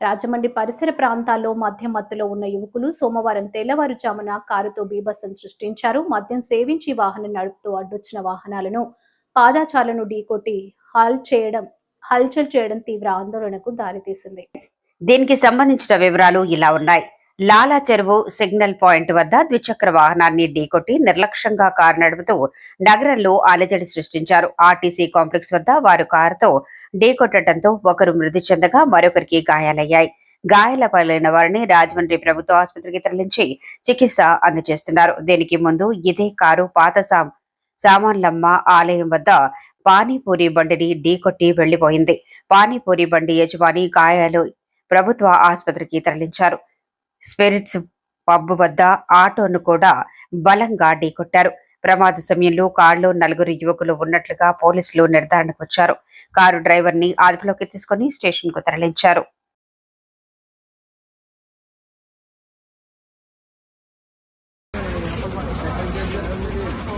రాజమండ్రి పరిసర ప్రాంతాల్లో మద్యం మత్తులో ఉన్న యువకులు సోమవారం తెల్లవారుజామున కారుతో బీభత్సం సృష్టించారు. మద్యం సేవించి వాహనం నడుపుతూ అడ్డొచ్చిన వాహనాలను పాదాచారులను ఢీకొట్టి హల్చల్ చేయడం తీవ్ర ఆందోళనకు దారితీసింది. దీనికి సంబంధించిన వివరాలు ఇలా ఉన్నాయి. లాలా చెరువు సిగ్నల్ పాయింట్ వద్ద ద్విచక్ర వాహనాన్ని ఢీకొట్టి నిర్లక్ష్యంగా కారు నడుపుతూ నగరంలో అలజడి సృష్టించారు. ఆర్టీసీ కాంప్లెక్స్ వద్ద వారు కారుతో ఢీకొట్టడంతో ఒకరు మృతి చెందగా మరొకరికి గాయాలయ్యాయి. గాయాల పాలైన వారిని రాజమండ్రి ప్రభుత్వ ఆసుపత్రికి తరలించి చికిత్స అందజేస్తున్నారు. దీనికి ముందు ఇదే కారు పాత సామాన్లమ్మ ఆలయం వద్ద పానీపూరి బండిని ఢీకొట్టి వెళ్లిపోయింది. పానీపూరి బండి యజమాని గాయాలు ప్రభుత్వ ఆసుపత్రికి తరలించారు. స్పిరిట్స్ పబ్ వద్ద ఆటోను కూడా బలంగా ఢీకొట్టారు. ప్రమాద సమయంలో కారులో 4 యువకులు ఉన్నట్లుగా పోలీసులు నిర్ధారణకు వచ్చారు. కారు డ్రైవర్ ని అదుపులోకి తీసుకుని స్టేషన్ కు తరలించారు.